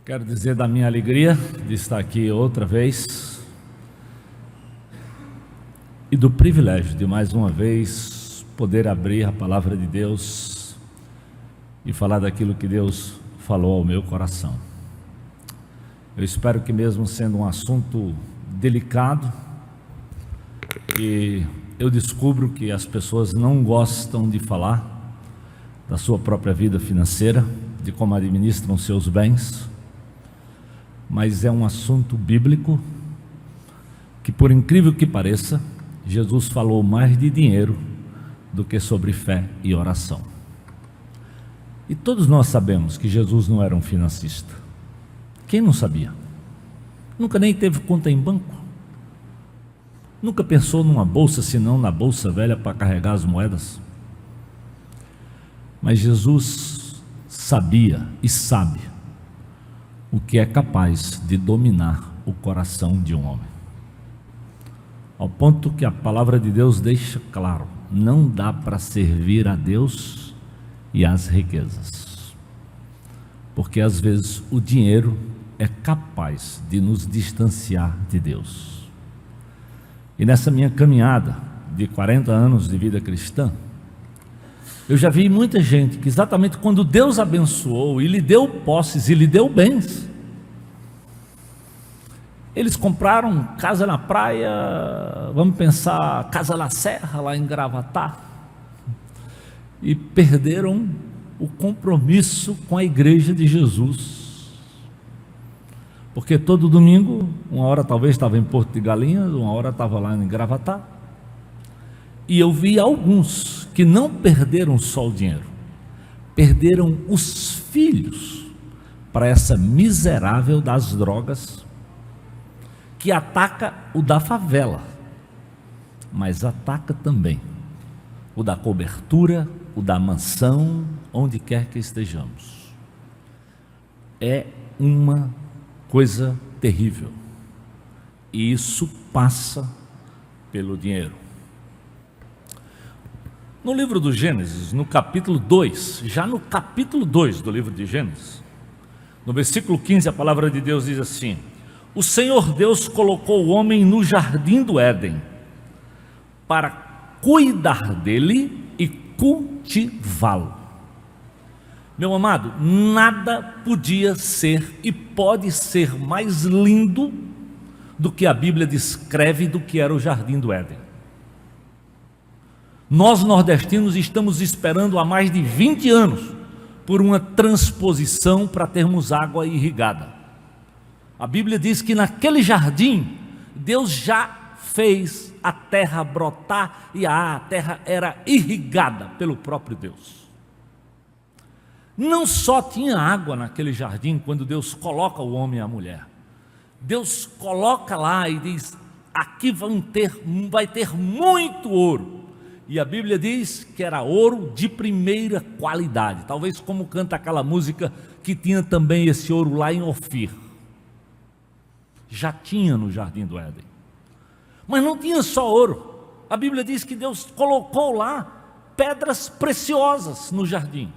Quero dizer da minha alegria de estar aqui outra vez e do privilégio de mais uma vez poder abrir a palavra de Deus e falar daquilo que Deus falou ao meu coração. Eu espero que, mesmo sendo um assunto delicado, que eu descubro que as pessoas não gostam de falar da sua própria vida financeira, de como administram seus bens, mas é um assunto bíblico que, por incrível que pareça, Jesus falou mais de dinheiro do que sobre fé e oração. E todos nós sabemos que Jesus não era um financista. Quem não sabia? Nunca nem teve conta em banco. Nunca pensou numa bolsa, senão na bolsa velha para carregar as moedas. Mas Jesus sabia e sabe o que é capaz de dominar o coração de um homem. Ao ponto que a palavra de Deus deixa claro: não dá para servir a Deus e às riquezas. Porque às vezes o dinheiro é capaz de nos distanciar de Deus. E nessa minha caminhada de 40 anos de vida cristã, eu já vi muita gente que, exatamente quando Deus abençoou e lhe deu posses e lhe deu bens, eles compraram casa na praia, vamos pensar, casa na serra, lá em Gravatá, e perderam o compromisso com a igreja de Jesus. Porque todo domingo, uma hora talvez estava em Porto de Galinhas, uma hora estava lá em Gravatá, e eu vi alguns que não perderam só o dinheiro, perderam os filhos para essa miserável das drogas, que ataca o da favela, mas ataca também o da cobertura, o da mansão, onde quer que estejamos. É uma coisa terrível, e isso passa pelo dinheiro. No livro do Gênesis, no capítulo 2, já no capítulo 2 do livro de Gênesis, no versículo 15, a palavra de Deus diz assim: o Senhor Deus colocou o homem no jardim do Éden para cuidar dele e cultivá-lo. Meu amado, nada podia ser e pode ser mais lindo do que a Bíblia descreve do que era o jardim do Éden. Nós nordestinos estamos esperando há mais de 20 anos por uma transposição para termos água irrigada. A Bíblia diz que naquele jardim Deus já fez a terra brotar e a terra era irrigada pelo próprio Deus. Não só tinha água naquele jardim quando Deus coloca o homem e a mulher. Deus coloca lá e diz: aqui vai ter muito ouro. E a Bíblia diz que era ouro de primeira qualidade, talvez como canta aquela música que tinha também esse ouro lá em Ofir. Já tinha no jardim do Éden, mas não tinha só ouro. A Bíblia diz que Deus colocou lá pedras preciosas no jardim.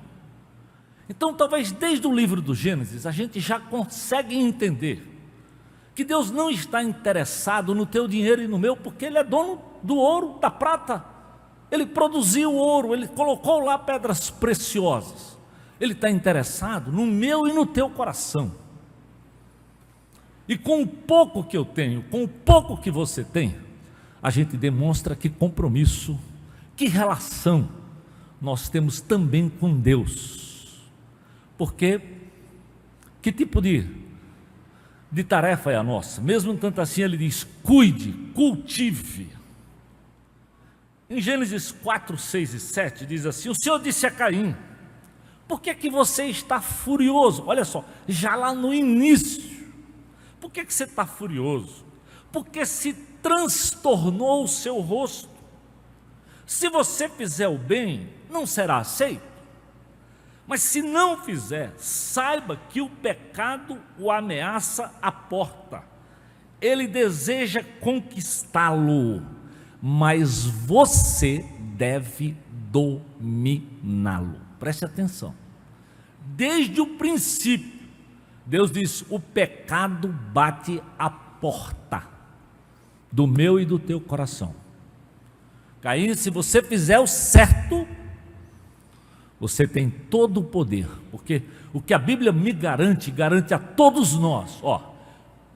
Então talvez desde o livro do Gênesis a gente já consegue entender que Deus não está interessado no teu dinheiro e no meu, porque Ele é dono do ouro, da prata. Ele produziu ouro, Ele colocou lá pedras preciosas. Ele está interessado no meu e no teu coração. E com o pouco que eu tenho, com o pouco que você tem, a gente demonstra que compromisso, que relação nós temos também com Deus. Porque que tipo de tarefa é a nossa? Mesmo tanto assim Ele diz: cuide, cultive. Em Gênesis 4, 6 e 7 diz assim: o Senhor disse a Caim: por que que você está furioso? Olha só, já lá no início, por que que você está furioso? Porque se transtornou o seu rosto. Se você fizer o bem, não será aceito. Mas se não fizer, saiba que o pecado o ameaça à porta. Ele deseja conquistá-lo, mas você deve dominá-lo. Preste atenção. Desde o princípio, Deus diz: o pecado bate à porta do meu e do teu coração. Caim, se você fizer o certo, você tem todo o poder, porque o que a Bíblia me garante, garante a todos nós,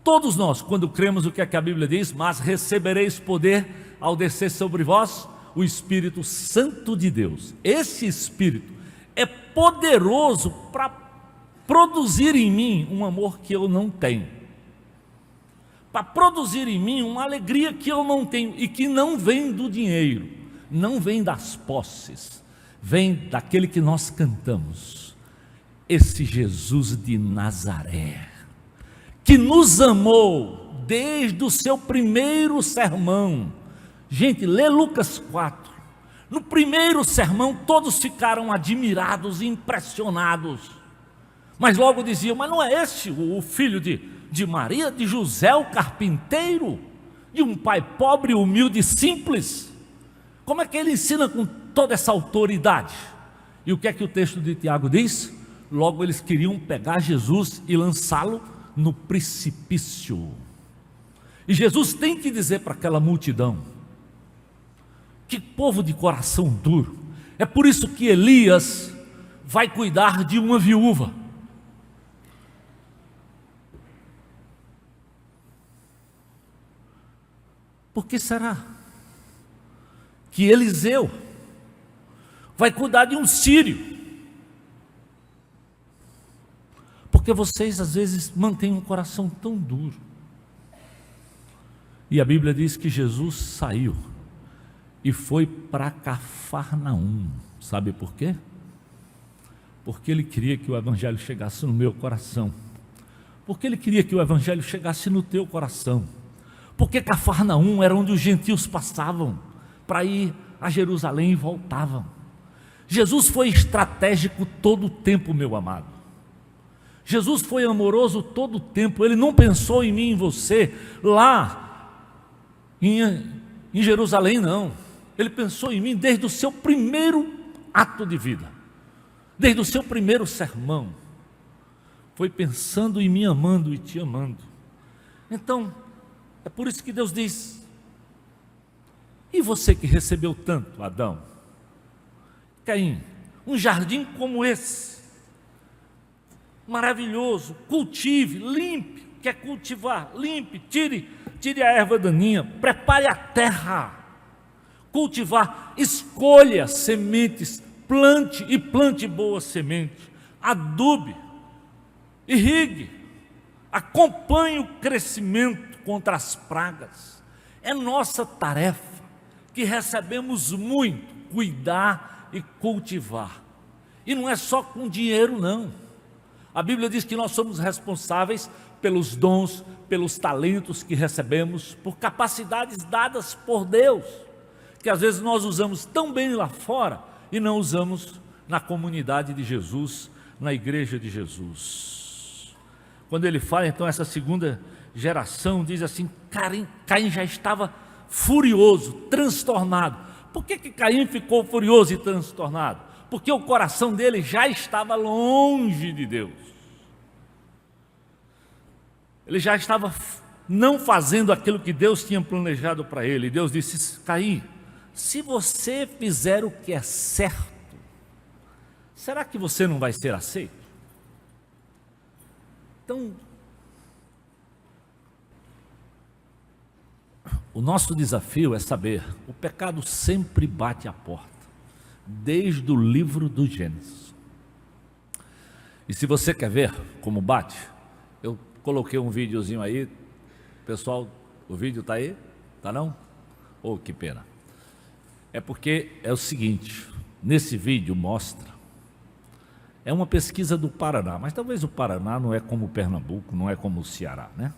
todos nós, quando cremos o que é que a Bíblia diz: mas recebereis poder ao descer sobre vós o Espírito Santo de Deus. Esse Espírito é poderoso para produzir em mim um amor que eu não tenho, para produzir em mim uma alegria que eu não tenho e que não vem do dinheiro, não vem das posses, vem daquele que nós cantamos, esse Jesus de Nazaré, que nos amou desde o seu primeiro sermão. Gente, lê Lucas 4. No primeiro sermão todos ficaram admirados e impressionados, mas logo diziam: mas não é este o filho de Maria, de José o carpinteiro, de um pai pobre, humilde e simples? Como é que ele ensina com toda essa autoridade? E o que é que o texto de Tiago diz? Logo eles queriam pegar Jesus e lançá-lo no precipício. E Jesus tem que dizer para aquela multidão: que povo de coração duro! É por isso que Elias vai cuidar de uma viúva. Por que será que Eliseu vai cuidar de um sírio? Porque vocês às vezes mantêm um coração tão duro. E a Bíblia diz que Jesus saiu e foi para Cafarnaum. Sabe por quê? Porque ele queria que o evangelho chegasse no meu coração, porque ele queria que o evangelho chegasse no teu coração, porque Cafarnaum era onde os gentios passavam para ir a Jerusalém e voltavam. Jesus foi estratégico todo o tempo, meu amado. Jesus foi amoroso todo o tempo. Ele não pensou em mim e em você lá em Jerusalém, não. Ele pensou em mim desde o seu primeiro ato de vida, desde o seu primeiro sermão. Foi pensando em mim, amando e te amando. Então, é por isso que Deus diz: e você que recebeu tanto, Adão, Caim, um jardim como esse, maravilhoso, cultive, limpe, quer cultivar, limpe, tire a erva daninha, prepare a terra, cultivar, escolha sementes, plante boa semente, adube, irrigue, acompanhe o crescimento contra as pragas. É nossa tarefa, que recebemos muito, cuidar e cultivar. E não é só com dinheiro, não. A Bíblia diz que nós somos responsáveis pelos dons, pelos talentos que recebemos, por capacidades dadas por Deus, que às vezes nós usamos tão bem lá fora e não usamos na comunidade de Jesus, na igreja de Jesus. Quando ele fala, então, essa segunda geração, diz assim: Caim já estava furioso, transtornado. Por que Caim ficou furioso e transtornado? Porque o coração dele já estava longe de Deus. Ele já estava não fazendo aquilo que Deus tinha planejado para ele. Deus disse: Caim, se você fizer o que é certo, será que você não vai ser aceito? Então, o nosso desafio é saber: o pecado sempre bate à porta, desde o livro do Gênesis. E se você quer ver como bate, eu coloquei um videozinho aí. Pessoal, o vídeo está aí? Está não? Oh, que pena. É porque é o seguinte, nesse vídeo mostra, é uma pesquisa do Paraná, mas talvez o Paraná não é como o Pernambuco, não é como o Ceará, né?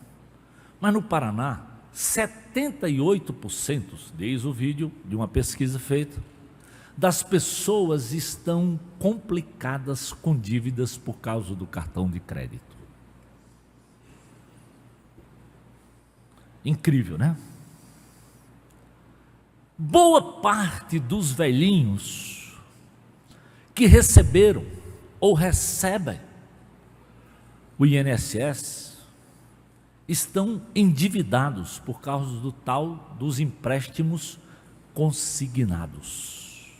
Mas no Paraná, 78%, diz o vídeo de uma pesquisa feita, das pessoas estão complicadas com dívidas por causa do cartão de crédito. Incrível, né? Boa parte dos velhinhos que receberam ou recebem o INSS estão endividados por causa do tal dos empréstimos consignados.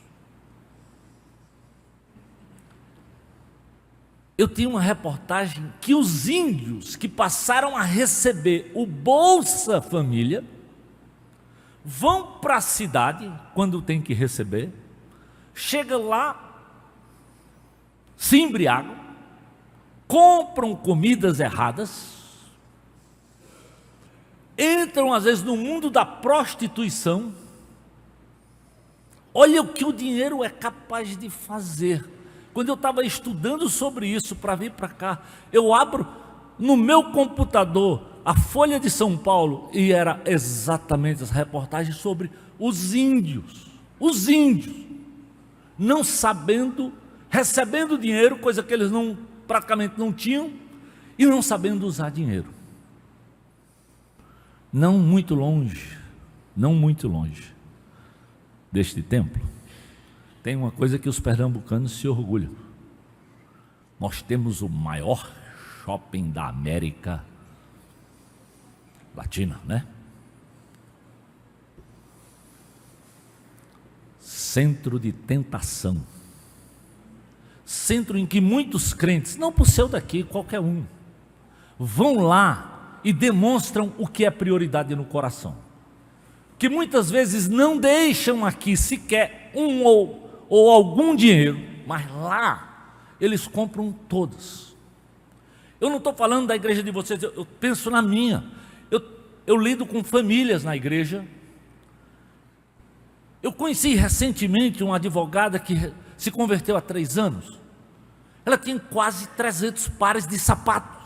Eu tinha uma reportagem que os índios que passaram a receber o Bolsa Família vão para a cidade quando tem que receber, chega lá, se embriagam, compram comidas erradas, entram às vezes no mundo da prostituição. Olha o que o dinheiro é capaz de fazer. Quando eu estava estudando sobre isso para vir para cá, eu abro no meu computador a Folha de São Paulo e era exatamente essa reportagem sobre os índios, não sabendo, recebendo dinheiro, coisa que eles praticamente não tinham, e não sabendo usar dinheiro. Não muito longe deste templo, tem uma coisa que os pernambucanos se orgulham. Nós temos o maior shopping da América Latina, né? Centro de tentação. Centro em que muitos crentes, não por ser daqui, qualquer um, vão lá e demonstram o que é prioridade no coração. Que muitas vezes não deixam aqui sequer um ou algum dinheiro, mas lá eles compram todas. Eu não estou falando da igreja de vocês, eu penso na minha. Eu lido com famílias na igreja. Eu conheci recentemente uma advogada que se converteu há 3 anos. Ela tinha quase 300 pares de sapatos.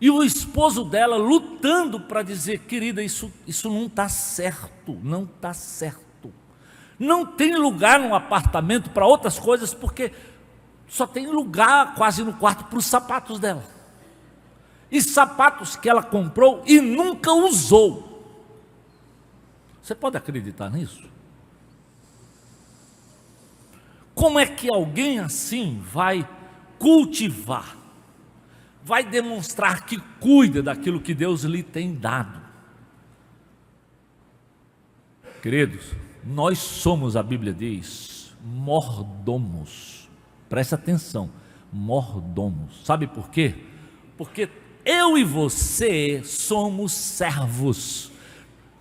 E o esposo dela lutando para dizer: querida, isso não está certo, não está certo. Não tem lugar no apartamento para outras coisas, porque só tem lugar quase no quarto para os sapatos dela. E sapatos que ela comprou e nunca usou. Você pode acreditar nisso? Como é que alguém assim vai cultivar, vai demonstrar que cuida daquilo que Deus lhe tem dado? Queridos, nós somos, a Bíblia diz, mordomos. Presta atenção, mordomos. Sabe por quê? Porque eu e você somos servos.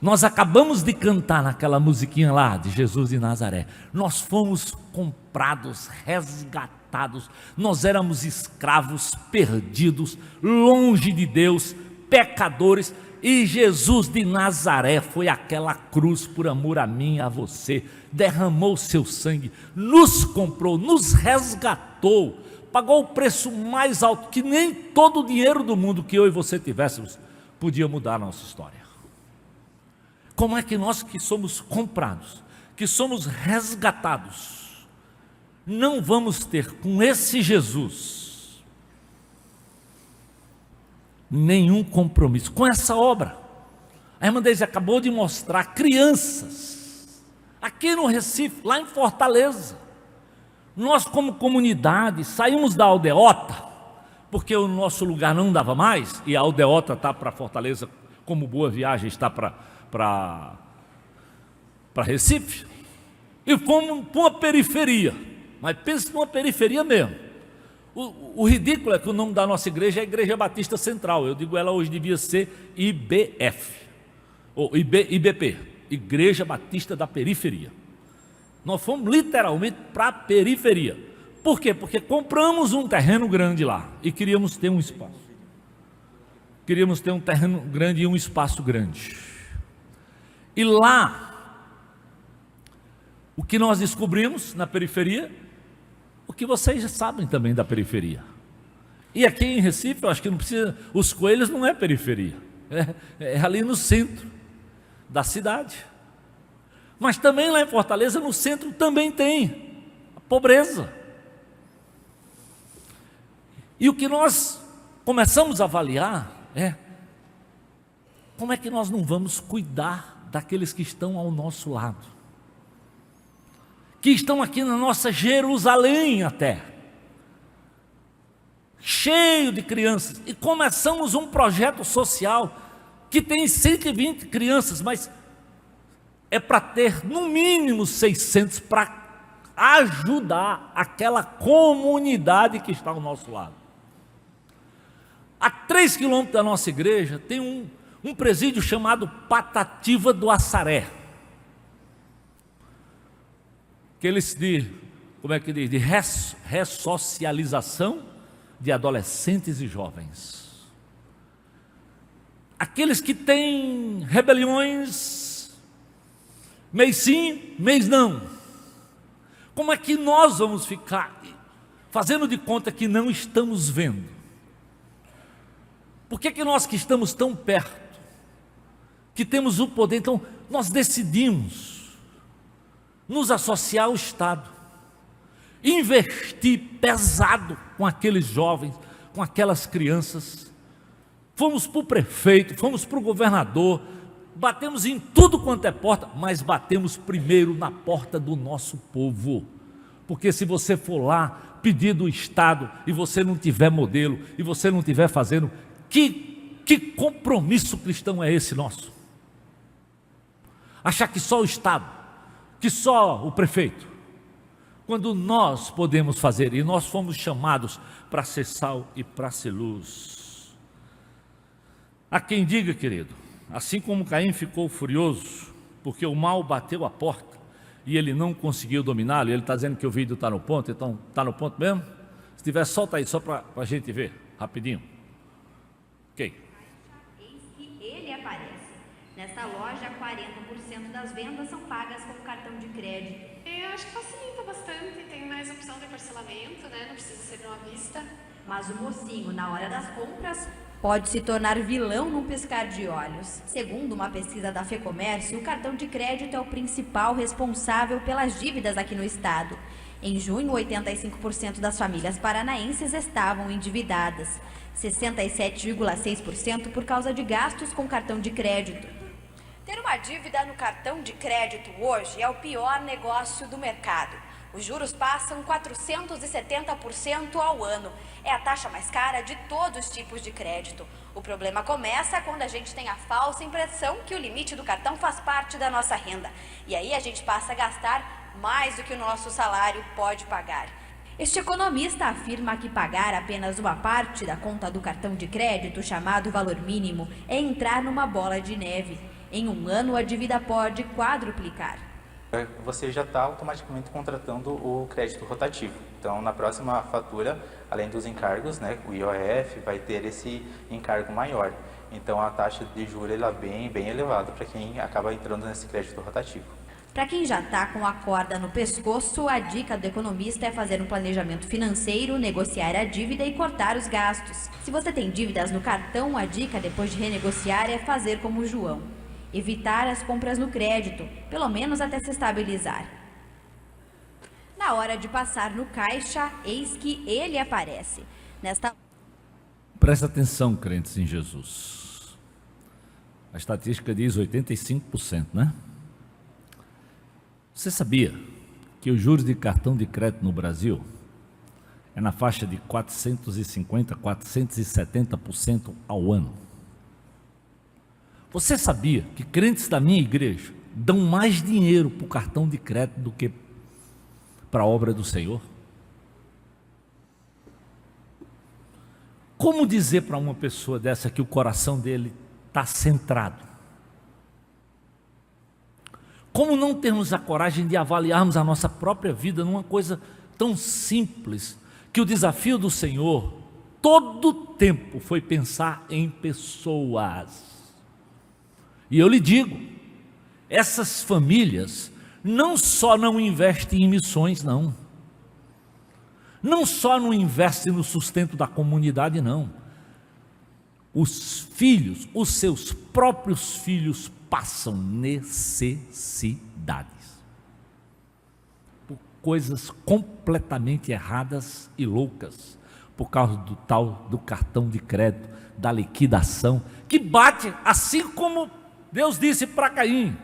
Nós acabamos de cantar naquela musiquinha lá de Jesus de Nazaré. Nós fomos comprados, resgatados. Nós éramos escravos, perdidos, longe de Deus, pecadores. E Jesus de Nazaré foi àquela cruz por amor a mim e a você. Derramou seu sangue, nos comprou, nos resgatou. Pagou o preço mais alto, que nem todo o dinheiro do mundo que eu e você tivéssemos podia mudar a nossa história. Como é que nós que somos comprados, que somos resgatados, não vamos ter com esse Jesus nenhum compromisso com essa obra? A irmã Deise acabou de mostrar crianças aqui no Recife, lá em Fortaleza. Nós, como comunidade, saímos da aldeota, porque o nosso lugar não dava mais, e a aldeota está para Fortaleza, como Boa Viagem está para Recife, e fomos para uma periferia, mas pensa numa periferia mesmo. O ridículo é que o nome da nossa igreja é Igreja Batista Central. Eu digo, ela hoje devia ser IBF, ou IBP, Igreja Batista da Periferia. Nós fomos literalmente para a periferia. Por quê? Porque compramos um terreno grande lá e queríamos ter um espaço. Queríamos ter um terreno grande e um espaço grande. E lá, o que nós descobrimos na periferia, o que vocês já sabem também da periferia. E aqui em Recife, eu acho que não precisa, os Coelhos não é periferia, é ali no centro da cidade. Mas também lá em Fortaleza, no centro, também tem a pobreza. E o que nós começamos a avaliar é: como é que nós não vamos cuidar daqueles que estão ao nosso lado, que estão aqui na nossa Jerusalém até, cheio de crianças, e começamos um projeto social que tem 120 crianças, mas é para ter no mínimo 600 para ajudar aquela comunidade que está ao nosso lado. A 3 quilômetros da nossa igreja tem um presídio chamado Patativa do Assaré, que eles como é que diz, de ressocialização de adolescentes e jovens. Aqueles que têm rebeliões, mês sim, mês não. Como é que nós vamos ficar fazendo de conta que não estamos vendo? Por que nós que estamos tão perto, que temos o poder, então nós decidimos nos associar ao Estado, investir pesado com aqueles jovens, com aquelas crianças. Fomos para o prefeito, fomos para o governador, batemos em tudo quanto é porta, mas batemos primeiro na porta do nosso povo. Porque se você for lá pedir do Estado e você não tiver modelo, e você não tiver fazendo, que compromisso cristão é esse nosso? Achar que só o Estado, que só o prefeito, quando nós podemos fazer, e nós fomos chamados para ser sal e para ser luz. Há quem diga, querido, assim como Caim ficou furioso, porque o mal bateu a porta, e ele não conseguiu dominá-lo, ele está dizendo que o vídeo está no ponto, então está no ponto mesmo? Se tiver, solta aí, só para a gente ver, rapidinho. Ok. Eis que ele aparece. Nessa loja, 40% das vendas são pagas com cartão de crédito. Eu acho que facilita bastante, tem mais opção de parcelamento, né? Não precisa ser numa vista. Mas o mocinho, na hora das compras, pode se tornar vilão num piscar de olhos. Segundo uma pesquisa da FEComércio, o cartão de crédito é o principal responsável pelas dívidas aqui no estado. Em junho, 85% das famílias paranaenses estavam endividadas, 67,6% por causa de gastos com cartão de crédito. Ter uma dívida no cartão de crédito hoje é o pior negócio do mercado. Os juros passam 470% ao ano. É a taxa mais cara de todos os tipos de crédito. O problema começa quando a gente tem a falsa impressão que o limite do cartão faz parte da nossa renda. E aí a gente passa a gastar mais do que o nosso salário pode pagar. Este economista afirma que pagar apenas uma parte da conta do cartão de crédito, chamado valor mínimo, é entrar numa bola de neve. Em um ano, a dívida pode quadruplicar. Você já está automaticamente contratando o crédito rotativo. Então, na próxima fatura, além dos encargos, né, o IOF vai ter esse encargo maior. Então, a taxa de juros é bem elevada para quem acaba entrando nesse crédito rotativo. Para quem já está com a corda no pescoço, a dica do economista é fazer um planejamento financeiro, negociar a dívida e cortar os gastos. Se você tem dívidas no cartão, a dica depois de renegociar é fazer como o João. Evitar as compras no crédito, pelo menos até se estabilizar. Na hora de passar no caixa, eis que ele aparece. Presta atenção, crentes em Jesus. A estatística diz 85%, né? Você sabia que os juros de cartão de crédito no Brasil é na faixa de 450%, 470% ao ano? Você sabia que crentes da minha igreja dão mais dinheiro para o cartão de crédito do que para a obra do Senhor? Como dizer para uma pessoa dessa que o coração dele está centrado? Como não termos a coragem de avaliarmos a nossa própria vida numa coisa tão simples, que o desafio do Senhor, todo o tempo, foi pensar em pessoas. E eu lhe digo, essas famílias não só não investem em missões, não só não investem no sustento da comunidade, não. Os filhos, os seus próprios filhos, passam necessidades por coisas completamente erradas e loucas, por causa do tal do cartão de crédito, da liquidação, que bate, assim como Deus disse para Caim,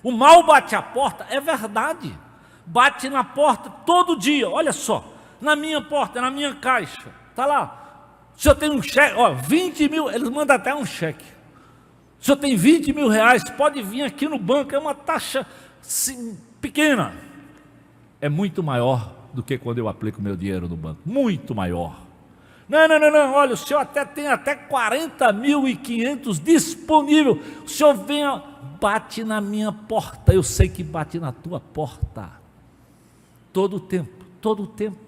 o mal bate à porta. É verdade, bate na porta todo dia. Olha só, na minha porta, na minha caixa, está lá O senhor tem um cheque, 20 mil, eles mandam até um cheque. O senhor tem 20 mil reais, pode vir aqui no banco, é uma taxa pequena. É muito maior do que quando eu aplico meu dinheiro no banco, muito maior. Não, olha, o senhor tem até 40.500 disponível. O senhor vem, bate na minha porta, eu sei que bate na tua porta. Todo o tempo.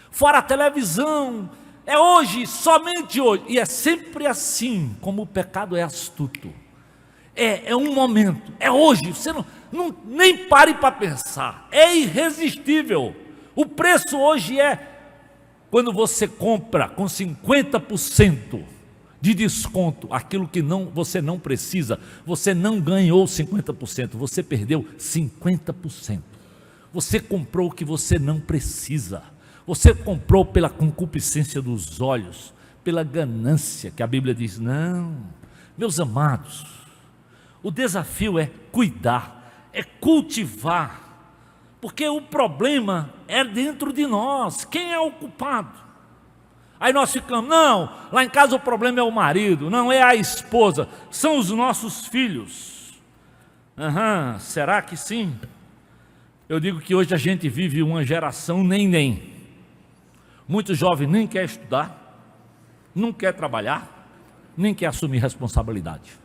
Fora a televisão, é hoje, somente hoje. E é sempre assim, como o pecado é astuto. É um momento, é hoje, você nem pare para pensar, é irresistível. O preço hoje é, quando você compra com 50% de desconto, aquilo que você não precisa, você não ganhou 50%, você perdeu 50%. Você comprou o que você não precisa, você comprou pela concupiscência dos olhos, pela ganância, que a Bíblia diz, não, meus amados, o desafio é cuidar, é cultivar, porque o problema é dentro de nós. Quem é o culpado? Aí nós ficamos, não, lá em casa o problema é o marido, não é a esposa, são os nossos filhos. Será que sim? Eu digo que hoje a gente vive uma geração nem. Muitos jovens nem quer estudar, não quer trabalhar, nem quer assumir responsabilidade.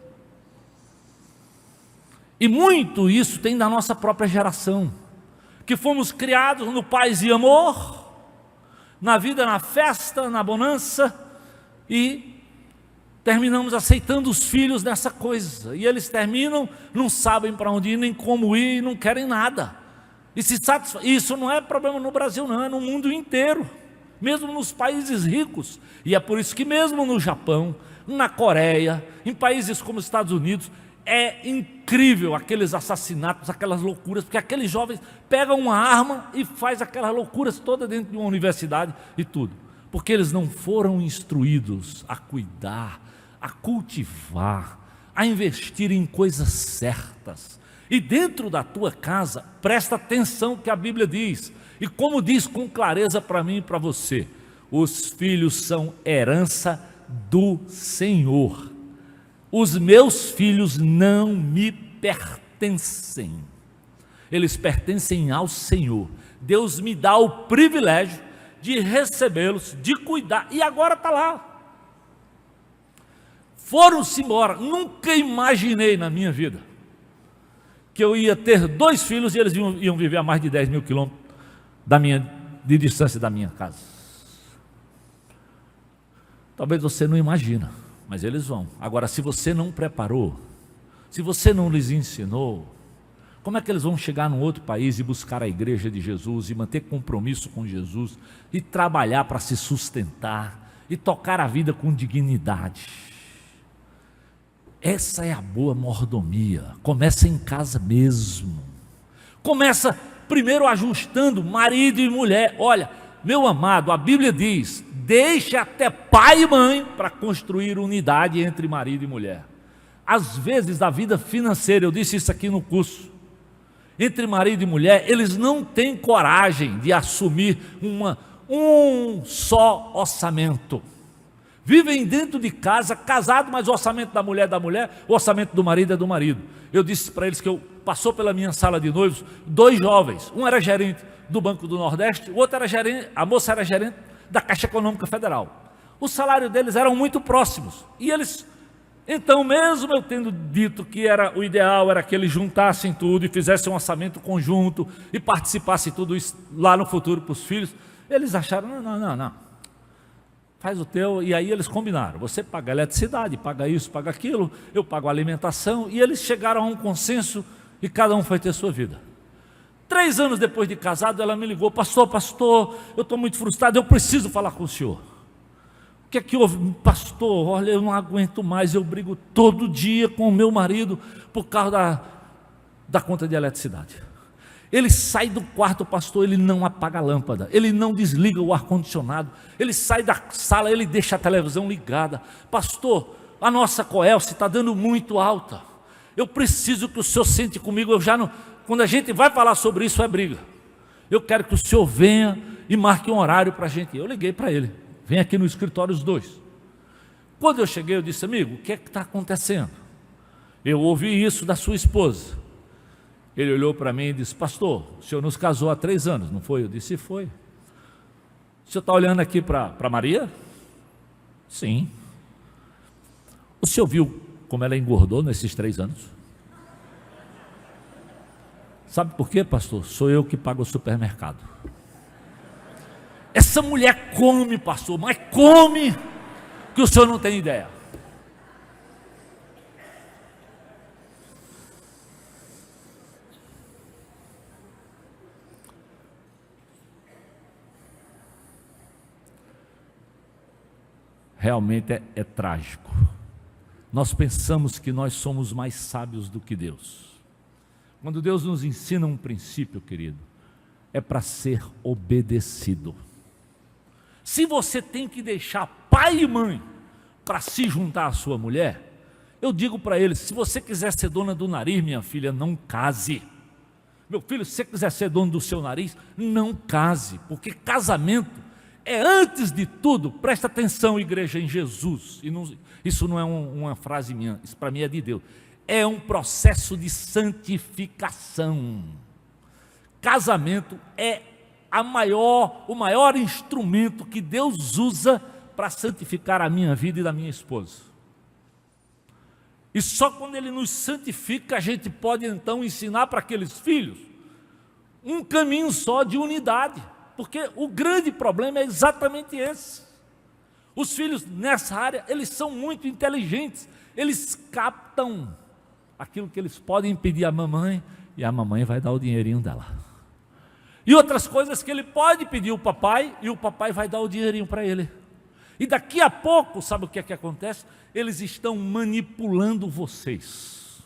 E muito isso tem da nossa própria geração, que fomos criados no paz e amor, na vida, na festa, na bonança, e terminamos aceitando os filhos nessa coisa, e eles terminam, não sabem para onde ir, nem como ir, não querem nada, e se satisfazem. Isso não é problema no Brasil não, é no mundo inteiro, mesmo nos países ricos, e é por isso que mesmo no Japão, na Coreia, em países como os Estados Unidos, é incrível aqueles assassinatos, aquelas loucuras, porque aqueles jovens pegam uma arma e faz aquelas loucuras todas dentro de uma universidade e tudo, porque eles não foram instruídos a cuidar, a cultivar, a investir em coisas certas. E dentro da tua casa, presta atenção que a Bíblia diz, e como diz com clareza para mim e para você, os filhos são herança do Senhor. Os meus filhos não me pertencem, eles pertencem ao Senhor. Deus me dá o privilégio de recebê-los, de cuidar, e agora está lá. Foram-se embora. Nunca imaginei na minha vida que eu ia ter 2 filhos e eles iam viver a mais de 10 mil quilômetros de distância da minha casa. Talvez você não imagina, mas eles vão. Agora, se você não preparou, se você não lhes ensinou, como é que eles vão chegar num outro país e buscar a igreja de Jesus, e manter compromisso com Jesus, e trabalhar para se sustentar, e tocar a vida com dignidade? Essa é a boa mordomia. Começa em casa mesmo. Começa primeiro ajustando marido e mulher. Olha, meu amado, a Bíblia diz, deixe até pai e mãe para construir unidade entre marido e mulher. Às vezes, da vida financeira, eu disse isso aqui no curso, entre marido e mulher, eles não têm coragem de assumir um só orçamento. Vivem dentro de casa, casado, mas o orçamento da mulher é da mulher, o orçamento do marido é do marido. Eu disse para eles que passou pela minha sala de noivos 2 jovens, um era gerente do Banco do Nordeste, o outro era gerente, a moça era gerente da Caixa Econômica Federal. O salário deles eram muito próximos, e eles, então, mesmo eu tendo dito que o ideal era que eles juntassem tudo e fizessem um orçamento conjunto e participassem tudo isso lá no futuro para os filhos, eles acharam, não, faz o teu, e aí eles combinaram, você paga a eletricidade, paga isso, paga aquilo, eu pago a alimentação, e eles chegaram a um consenso e cada um foi ter sua vida. 3 anos depois de casado, ela me ligou, pastor, eu estou muito frustrado, eu preciso falar com o senhor. O que é que houve? Pastor, olha, eu não aguento mais, eu brigo todo dia com o meu marido por causa da conta de eletricidade. Ele sai do quarto, pastor, ele não apaga a lâmpada, ele não desliga o ar-condicionado, ele sai da sala, ele deixa a televisão ligada. Pastor, a nossa Coelce está dando muito alta, eu preciso que o senhor sente comigo, quando a gente vai falar sobre isso é briga, eu quero que o senhor venha e marque um horário para a gente. Eu liguei para ele, vem aqui no escritório os 2, Quando eu cheguei, eu disse: amigo, o que é que está acontecendo? Eu ouvi isso da sua esposa. Ele olhou para mim e disse: pastor, o senhor nos casou há 3 anos, não foi? Eu disse: foi. O senhor está olhando aqui para Maria? Sim. O senhor viu como ela engordou nesses 3 anos? Sabe por quê, pastor? Sou eu que pago o supermercado. Essa mulher come, pastor, mas come que o senhor não tem ideia. Realmente é trágico. Nós pensamos que nós somos mais sábios do que Deus. Quando Deus nos ensina um princípio, querido, é para ser obedecido. Se você tem que deixar pai e mãe para se juntar à sua mulher, eu digo para eles: se você quiser ser dona do nariz, minha filha, não case. Meu filho, se você quiser ser dono do seu nariz, não case, porque casamento é, antes de tudo, presta atenção, igreja, em Jesus, e não, isso não é uma frase minha, isso para mim é de Deus, é um processo de santificação. Casamento é o maior instrumento que Deus usa para santificar a minha vida e da minha esposa. E só quando Ele nos santifica, a gente pode então ensinar para aqueles filhos um caminho só de unidade. Porque o grande problema é exatamente esse. Os filhos nessa área, eles são muito inteligentes. Eles captam aquilo que eles podem pedir à mamãe, e a mamãe vai dar o dinheirinho dela. E outras coisas que ele pode pedir ao papai, e o papai vai dar o dinheirinho para ele. E daqui a pouco, sabe o que é que acontece? Eles estão manipulando vocês.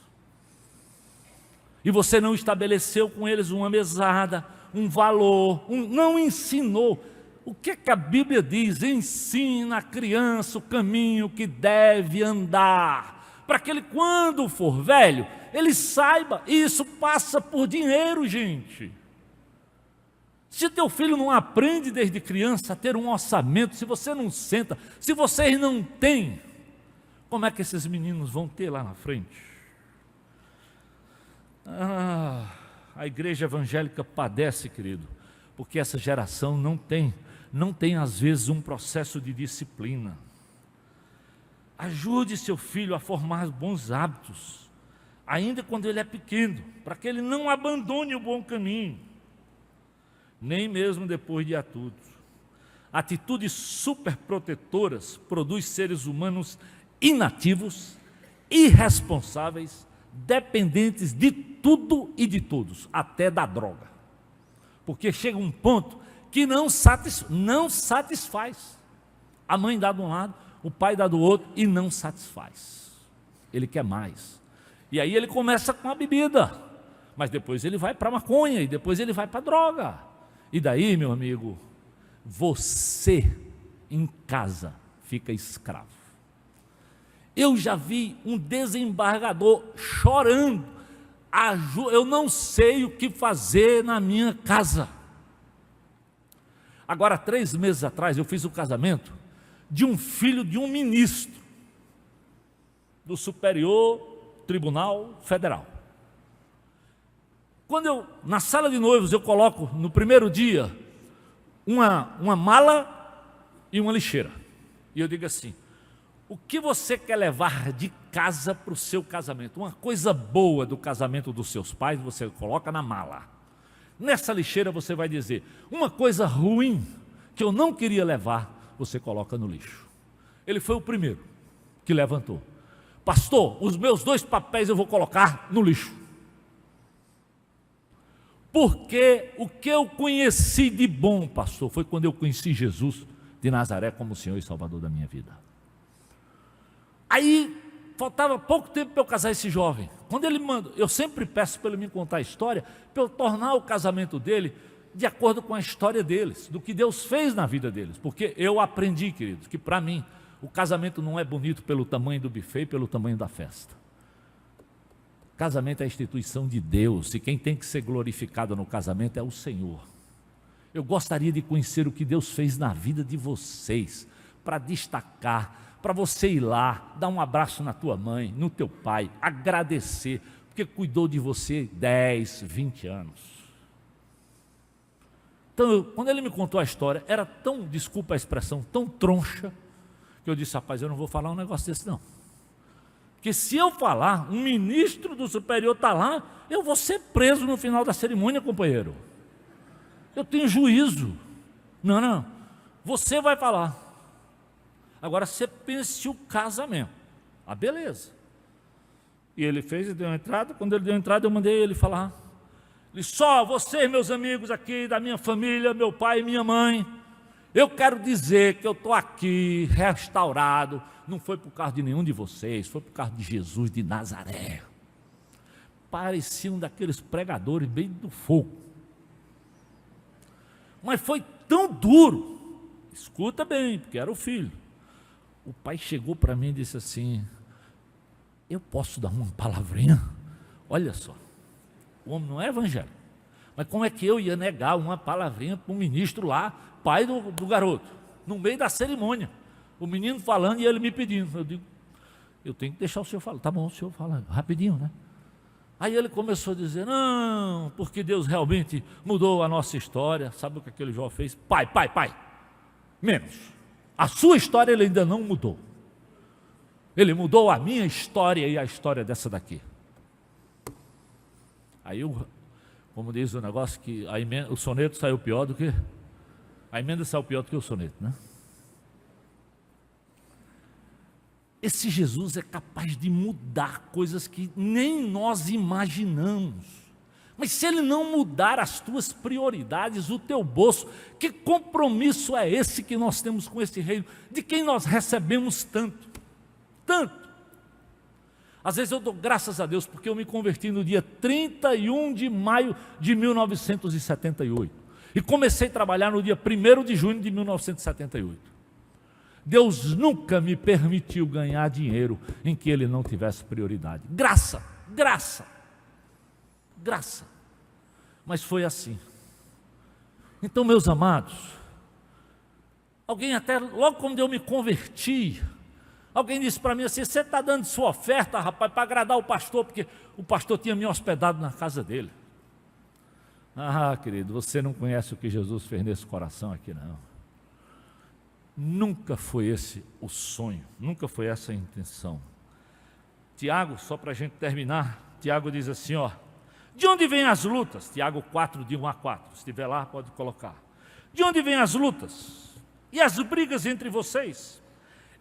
E você não estabeleceu com eles uma mesada, um valor, não ensinou. O que é que a Bíblia diz? Ensina a criança o caminho que deve andar, para que ele, quando for velho, ele saiba. E isso passa por dinheiro, gente. Se teu filho não aprende desde criança a ter um orçamento, se você não senta, se vocês não têm, como é que esses meninos vão ter lá na frente? A igreja evangélica padece, querido, porque essa geração não tem às vezes um processo de disciplina. Ajude seu filho a formar bons hábitos, ainda quando ele é pequeno, para que ele não abandone o bom caminho, nem mesmo depois de adulto. Atitudes superprotetoras produzem seres humanos inativos, irresponsáveis, dependentes de tudo e de todos, até da droga. Porque chega um ponto que não satisfaz. A mãe dá de um lado, o pai dá do outro e não satisfaz. Ele quer mais. E aí ele começa com a bebida, mas depois ele vai para a maconha, e depois ele vai para a droga. E daí, meu amigo, você em casa fica escravo. Eu já vi um desembargador chorando: eu não sei o que fazer na minha casa. Agora, 3 meses atrás, eu fiz o casamento de um filho de um ministro do Superior Tribunal Federal. Quando na sala de noivos, eu coloco no primeiro dia uma mala e uma lixeira, e eu digo assim: o que você quer levar de casa para o seu casamento? Uma coisa boa do casamento dos seus pais, você coloca na mala. Nessa lixeira você vai dizer: uma coisa ruim que eu não queria levar, você coloca no lixo. Ele foi o primeiro que levantou: pastor, os meus 2 papéis eu vou colocar no lixo. Porque o que eu conheci de bom, pastor, foi quando eu conheci Jesus de Nazaré como o Senhor e Salvador da minha vida. Aí, faltava pouco tempo para eu casar esse jovem. Quando ele manda, eu sempre peço para ele me contar a história, para eu tornar o casamento dele de acordo com a história deles, do que Deus fez na vida deles. Porque eu aprendi, queridos, que para mim, o casamento não é bonito pelo tamanho do buffet e pelo tamanho da festa. Casamento é a instituição de Deus, e quem tem que ser glorificado no casamento é o Senhor. Eu gostaria de conhecer o que Deus fez na vida de vocês, para destacar, para você ir lá, dar um abraço na tua mãe, no teu pai, agradecer, porque cuidou de você 10, 20 anos. Então, quando ele me contou a história, era tão, desculpa a expressão, tão troncha, que eu disse, rapaz, eu não vou falar um negócio desse não. Porque se eu falar, um ministro do superior está lá, eu vou ser preso no final da cerimônia, companheiro. Eu tenho juízo. Não, você vai falar. Agora você pense o casamento. Ah, beleza. E ele fez e deu uma entrada. Quando ele deu a entrada, eu mandei ele falar. Ele, só vocês, meus amigos aqui, da minha família, meu pai e minha mãe, eu quero dizer que eu estou aqui, restaurado, não foi por causa de nenhum de vocês, foi por causa de Jesus de Nazaré. Parecia um daqueles pregadores bem do fogo. Mas foi tão duro, escuta bem, porque era o filho. O pai chegou para mim e disse assim, eu posso dar uma palavrinha? Olha só. O homem não é evangélico, mas como é que eu ia negar uma palavrinha para um ministro lá, pai do garoto, no meio da cerimônia, o menino falando e ele me pedindo. Eu digo, eu tenho que deixar o senhor falar. Tá bom, o senhor fala rapidinho, né? Aí ele começou a dizer, não, porque Deus realmente mudou a nossa história. Sabe o que aquele jovem fez? Pai, menos. A sua história ele ainda não mudou. Ele mudou a minha história e a história dessa daqui. Aí, como diz o negócio, que o soneto saiu pior do que... A emenda saiu pior do que o soneto, né? Esse Jesus é capaz de mudar coisas que nem nós imaginamos. Mas se ele não mudar as tuas prioridades, o teu bolso, que compromisso é esse que nós temos com esse reino, de quem nós recebemos tanto? Tanto. Às vezes eu dou graças a Deus porque eu me converti no dia 31 de maio de 1978 e comecei a trabalhar no dia 1º de junho de 1978. Deus nunca me permitiu ganhar dinheiro em que ele não tivesse prioridade. Graça. Mas foi assim. Então, meus amados, alguém até, logo quando eu me converti, alguém disse para mim assim, você está dando sua oferta, rapaz, para agradar o pastor, porque o pastor tinha me hospedado na casa dele. Ah, querido, você não conhece o que Jesus fez nesse coração aqui, não. Nunca foi esse o sonho, nunca foi essa a intenção. Tiago, só para a gente terminar, Tiago diz assim, ó, de onde vêm as lutas? Tiago 4, de 1 a 4, se estiver lá pode colocar. De onde vêm as lutas? E as brigas entre vocês?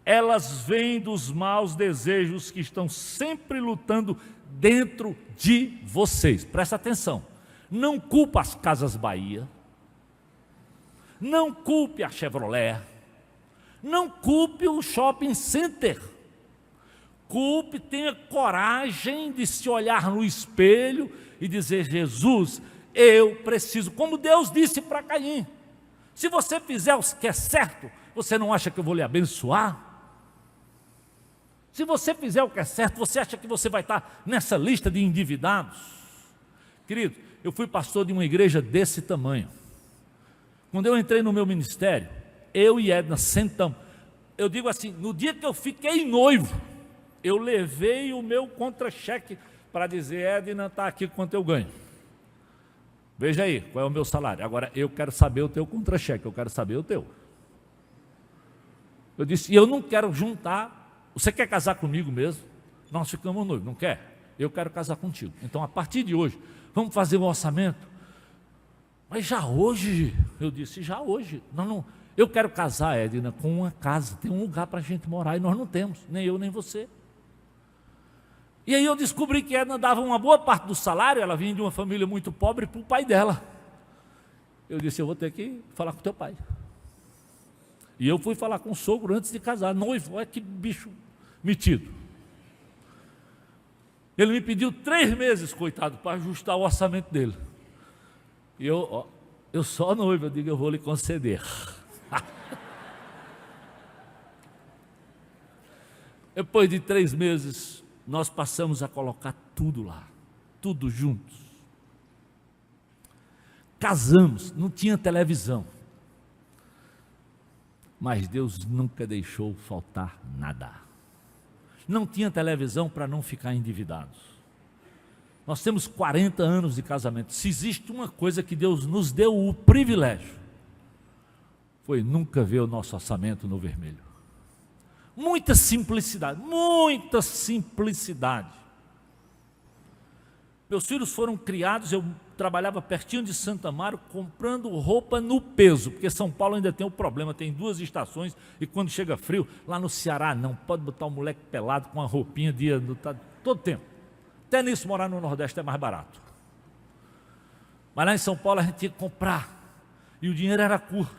Elas vêm dos maus desejos que estão sempre lutando dentro de vocês. Presta atenção, não culpa as Casas Bahia, não culpe a Chevrolet, não culpe o shopping center, culpe, tenha coragem de se olhar no espelho e dizer, Jesus, eu preciso, como Deus disse para Caim, se você fizer o que é certo, você não acha que eu vou lhe abençoar? Se você fizer o que é certo, você acha que você vai estar nessa lista de endividados? Querido, eu fui pastor de uma igreja desse tamanho. Quando eu entrei no meu ministério, eu e Edna sentamos. Eu digo assim, no dia que eu fiquei noivo, eu levei o meu contra-cheque para dizer, Edna, está aqui quanto eu ganho. Veja aí, qual é o meu salário. Agora, eu quero saber o teu contra-cheque, eu quero saber o teu. Eu disse, e eu não quero juntar. Você quer casar comigo mesmo? Nós ficamos noivos, não quer? Eu quero casar contigo. Então, a partir de hoje, vamos fazer um orçamento. Mas já hoje, eu disse, já hoje. Não, eu quero casar, Edna, com uma casa. Tem um lugar para a gente morar e nós não temos, nem eu, nem você. E aí eu descobri que Edna dava uma boa parte do salário, ela vinha de uma família muito pobre, para o pai dela. Eu disse, eu vou ter que falar com teu pai. E eu fui falar com o sogro antes de casar, noivo, olha que bicho metido. Ele me pediu 3 meses, coitado, para ajustar o orçamento dele. E eu só noivo, eu digo, eu vou lhe conceder. Depois de 3 meses, nós passamos a colocar tudo lá, tudo juntos. Casamos, não tinha televisão. Mas Deus nunca deixou faltar nada. Não tinha televisão para não ficar endividados. Nós temos 40 anos de casamento. Se existe uma coisa que Deus nos deu o privilégio, foi nunca ver o nosso orçamento no vermelho. Muita simplicidade, muita simplicidade. Meus filhos foram criados, eu trabalhava pertinho de Santo Amaro, comprando roupa no peso, porque São Paulo ainda tem um problema, tem 2 estações, e quando chega frio, lá no Ceará não, pode botar um moleque pelado com uma roupinha todo tempo. Até nisso morar no Nordeste é mais barato. Mas lá em São Paulo a gente tinha que comprar, e o dinheiro era curto.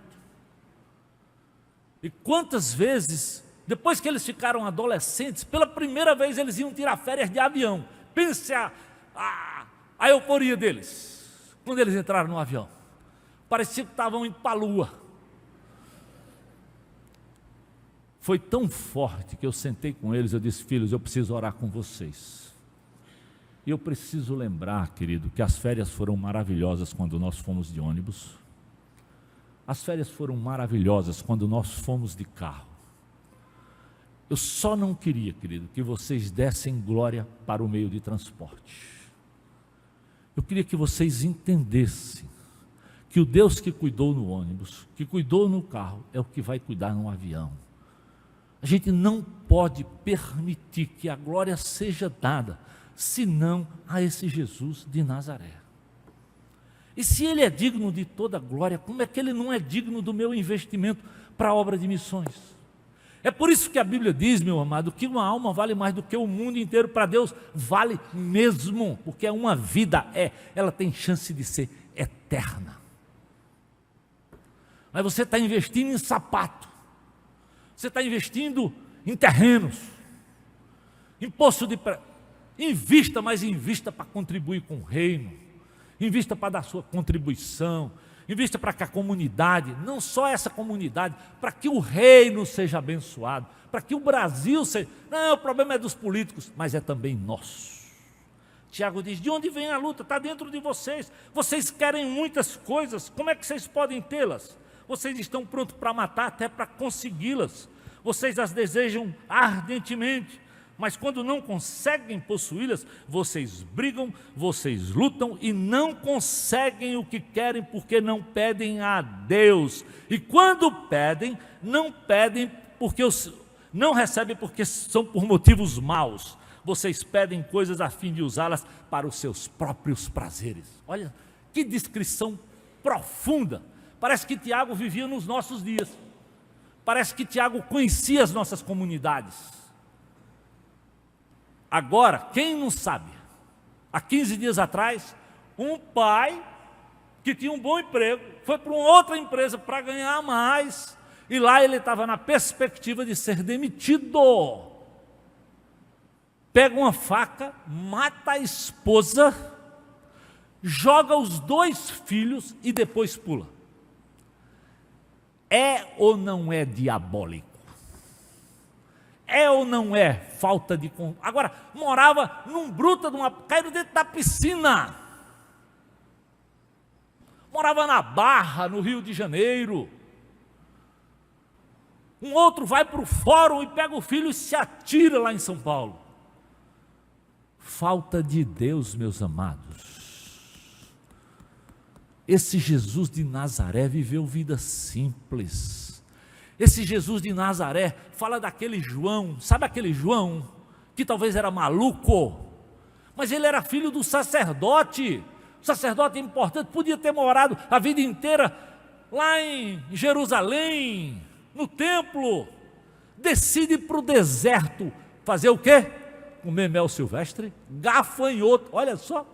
E quantas vezes, depois que eles ficaram adolescentes, pela primeira vez eles iam tirar férias de avião. Pense a euforia deles, quando eles entraram no avião. Parecia que estavam indo para a lua. Foi tão forte que eu sentei com eles, eu disse: filhos, eu preciso orar com vocês. E eu preciso lembrar, querido, que as férias foram maravilhosas quando nós fomos de ônibus. As férias foram maravilhosas quando nós fomos de carro. Eu só não queria, querido, que vocês dessem glória para o meio de transporte. Eu queria que vocês entendessem que o Deus que cuidou no ônibus, que cuidou no carro, é o que vai cuidar no avião. A gente não pode permitir que a glória seja dada, senão a esse Jesus de Nazaré. E se ele é digno de toda glória, como é que ele não é digno do meu investimento para a obra de missões? É por isso que a Bíblia diz, meu amado, que uma alma vale mais do que o mundo inteiro. Para Deus vale mesmo, porque é uma vida, ela tem chance de ser eterna. Mas você está investindo em sapato, você está investindo em terrenos, em poço de invista, mas invista para contribuir com o reino, invista para dar sua contribuição, invista para que a comunidade, não só essa comunidade, para que o reino seja abençoado, para que o Brasil seja... Não, o problema é dos políticos, mas é também nosso. Tiago diz: de onde vem a luta? Está dentro de vocês. Vocês querem muitas coisas, como é que vocês podem tê-las? Vocês estão prontos para matar até para consegui-las. Vocês as desejam ardentemente, mas quando não conseguem possuí-las, vocês brigam, vocês lutam e não conseguem o que querem, porque não pedem a Deus. E quando pedem, não pedem porque não recebem, porque são por motivos maus. Vocês pedem coisas a fim de usá-las para os seus próprios prazeres. Olha que descrição profunda. Parece que Tiago vivia nos nossos dias. Parece que Tiago conhecia as nossas comunidades. Agora, quem não sabe, há 15 dias atrás, um pai que tinha um bom emprego, foi para uma outra empresa para ganhar mais, e lá ele estava na perspectiva de ser demitido. Pega uma faca, mata a esposa, joga os 2 filhos e depois pula. É ou não é diabólico? É ou não é falta de... Agora, morava num bruta, caíram dentro da piscina. Morava na Barra, no Rio de Janeiro. Um outro vai para o fórum e pega o filho e se atira lá em São Paulo. Falta de Deus, meus amados. Esse Jesus de Nazaré viveu vida simples. Esse Jesus de Nazaré fala daquele João, sabe aquele João que talvez era maluco, mas ele era filho do sacerdote. O sacerdote importante, podia ter morado a vida inteira lá em Jerusalém, no templo. Decide para o deserto fazer o quê? Comer mel silvestre, gafanhoto, olha só,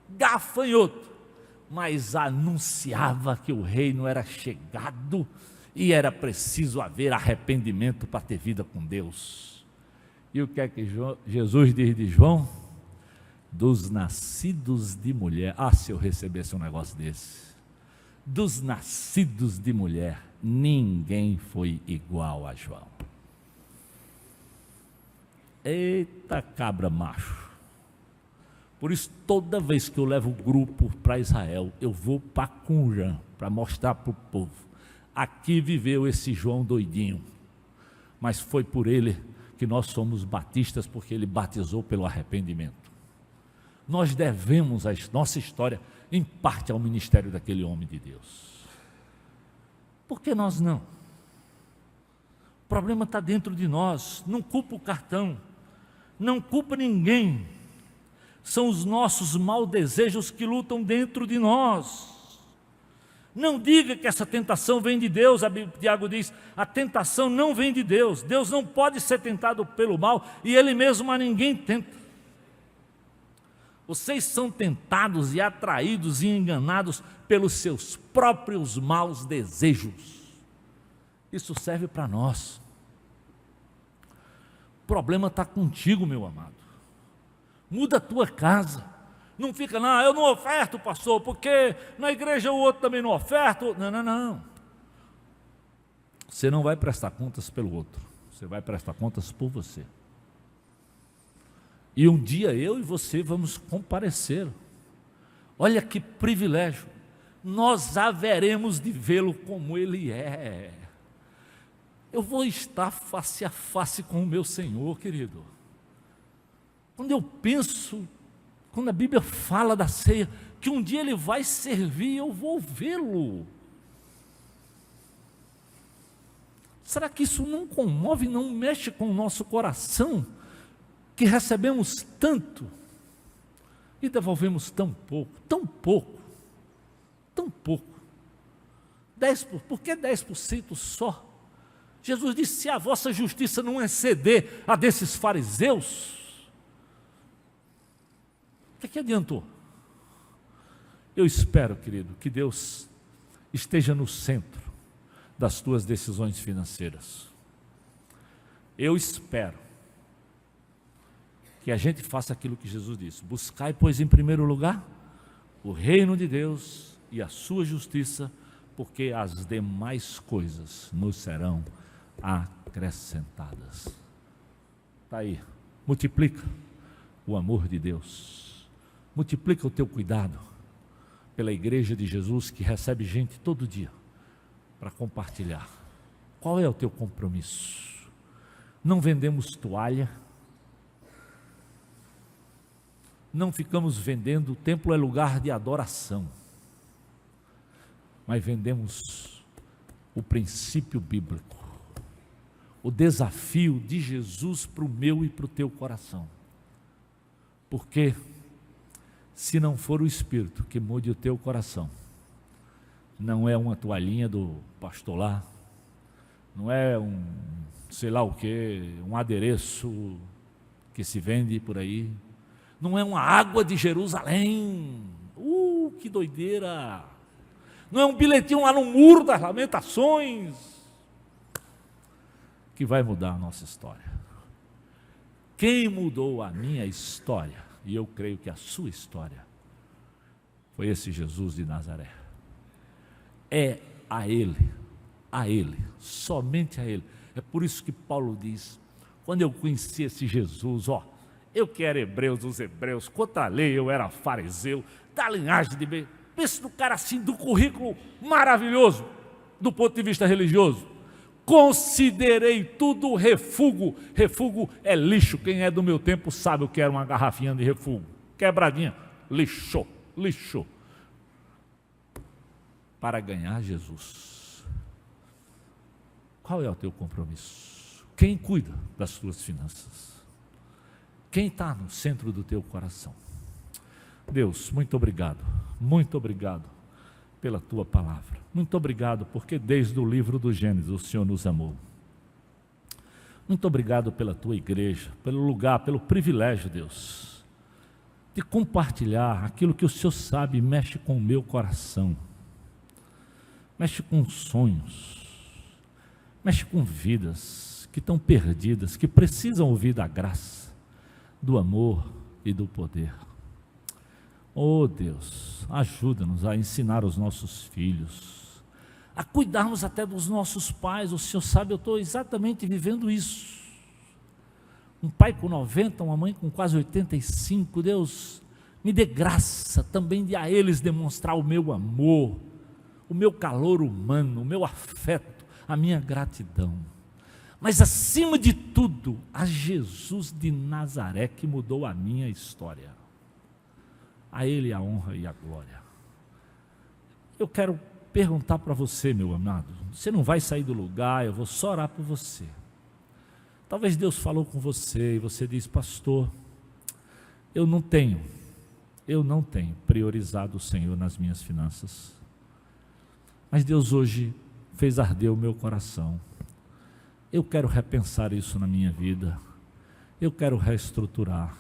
gafanhoto. Mas anunciava que o reino era chegado e era preciso haver arrependimento para ter vida com Deus. E o que é que Jesus diz de João? Dos nascidos de mulher. Ah, se eu recebesse um negócio desse. Dos nascidos de mulher, ninguém foi igual a João. Eita cabra macho. Por isso, toda vez que eu levo o grupo para Israel, eu vou para Qumran, para mostrar para o povo Aqui viveu esse João doidinho, mas foi por ele que nós somos batistas, porque ele batizou pelo arrependimento. Nós devemos a nossa história, em parte, ao ministério daquele homem de Deus. Por que nós não? O problema está dentro de nós. Não culpa o cartão, não culpa ninguém. São os nossos maus desejos que lutam dentro de nós. Não diga que essa tentação vem de Deus. Tiago diz, a tentação não vem de Deus. Deus não pode ser tentado pelo mal, e Ele mesmo a ninguém tenta. Vocês são tentados e atraídos e enganados pelos seus próprios maus desejos. Isso serve para nós. O problema está contigo, meu amado. Muda a tua casa. Não fica, não, eu não oferto, pastor, porque na igreja o outro também não oferta. Não. Você não vai prestar contas pelo outro. Você vai prestar contas por você. E um dia eu e você vamos comparecer. Olha que privilégio. Nós haveremos de vê-lo como Ele é. Eu vou estar face a face com o meu Senhor, querido. Quando eu penso, quando a Bíblia fala da ceia, que um dia Ele vai servir, eu vou vê-lo. Será que isso não comove, não mexe com o nosso coração? Que recebemos tanto e devolvemos tão pouco, tão pouco, tão pouco. 10%, por que 10% só? Jesus disse, se a vossa justiça não exceder a desses fariseus, o que adiantou? Eu espero, querido, que Deus esteja no centro das tuas decisões financeiras. Eu espero que a gente faça aquilo que Jesus disse: buscai, pois, em primeiro lugar o reino de Deus e a sua justiça, porque as demais coisas nos serão acrescentadas. Está aí, multiplica o amor de Deus, multiplica o teu cuidado pela igreja de Jesus, que recebe gente todo dia para compartilhar. Qual é o teu compromisso? Não vendemos toalha, não ficamos vendendo, o templo é lugar de adoração, mas vendemos o princípio bíblico, o desafio de Jesus para o meu e para o teu coração. Porque se não for o Espírito que mude o teu coração, não é uma toalhinha do pastor lá, não é um sei lá o que, um adereço que se vende por aí, não é uma água de Jerusalém, que doideira, não é um bilhetinho lá no muro das lamentações, que vai mudar a nossa história. Quem mudou a minha história, e eu creio que a sua história, foi esse Jesus de Nazaré. É a Ele, somente a Ele. É por isso que Paulo diz, quando eu conheci esse Jesus, eu que era hebreu dos hebreus, contra a lei eu era fariseu, da linhagem de bem, pensa no cara assim, do currículo maravilhoso, do ponto de vista religioso, considerei tudo refúgio. Refúgio é lixo, quem é do meu tempo sabe o que era uma garrafinha de refúgio, quebradinha, lixo, para ganhar Jesus. Qual é o teu compromisso? Quem cuida das tuas finanças? Quem está no centro do teu coração? Deus, muito obrigado pela tua palavra, muito obrigado porque desde o livro do Gênesis o Senhor nos amou. Muito obrigado pela tua igreja, pelo lugar, pelo privilégio, Deus, de compartilhar aquilo que o Senhor sabe mexe com o meu coração, mexe com sonhos, mexe com vidas que estão perdidas, que precisam ouvir da graça, do amor e do poder. Oh Deus, ajuda-nos a ensinar os nossos filhos, a cuidarmos até dos nossos pais. O Senhor sabe, eu estou exatamente vivendo isso. Um pai com 90, uma mãe com quase 85, Deus, me dê graça também de a eles demonstrar o meu amor, o meu calor humano, o meu afeto, a minha gratidão. Mas acima de tudo, a Jesus de Nazaré que mudou a minha história. A Ele a honra e a glória. Eu quero perguntar para você, meu amado, você não vai sair do lugar, eu vou só orar por você. Talvez Deus falou com você e você diz: pastor, eu não tenho priorizado o Senhor nas minhas finanças. Mas Deus hoje fez arder o meu coração. Eu quero repensar isso na minha vida. Eu quero reestruturar.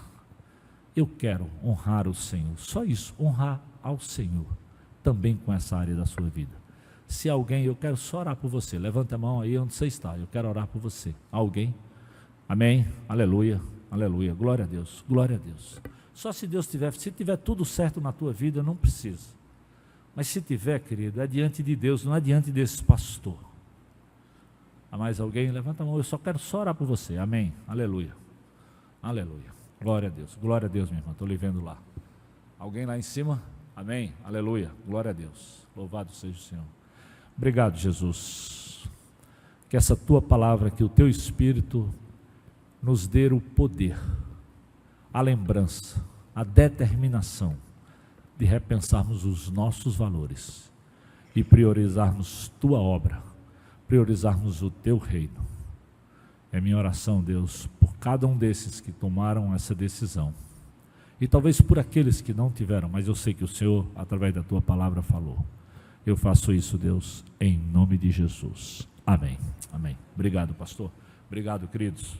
Eu quero honrar o Senhor. Só isso, honrar ao Senhor. Também com essa área da sua vida. Se alguém, eu quero só orar por você. Levanta a mão aí onde você está. Eu quero orar por você. Alguém? Amém? Aleluia. Aleluia. Glória a Deus. Glória a Deus. Só se Deus tiver, se tiver tudo certo na tua vida, não precisa. Mas se tiver, querido, é diante de Deus, não é diante desse pastor. Há mais alguém? Levanta a mão, eu só quero só orar por você. Amém? Aleluia. Aleluia. Glória a Deus. Glória a Deus, minha irmã. Estou lhe vendo lá. Alguém lá em cima? Amém? Aleluia. Glória a Deus. Louvado seja o Senhor. Obrigado, Jesus. Que essa tua palavra, que o teu Espírito nos dê o poder, a lembrança, a determinação de repensarmos os nossos valores e priorizarmos tua obra, priorizarmos o teu reino. É minha oração, Deus, por cada um desses que tomaram essa decisão. E talvez por aqueles que não tiveram, mas eu sei que o Senhor, através da tua palavra, falou. Eu faço isso, Deus, em nome de Jesus. Amém. Amém. Obrigado, pastor. Obrigado, queridos.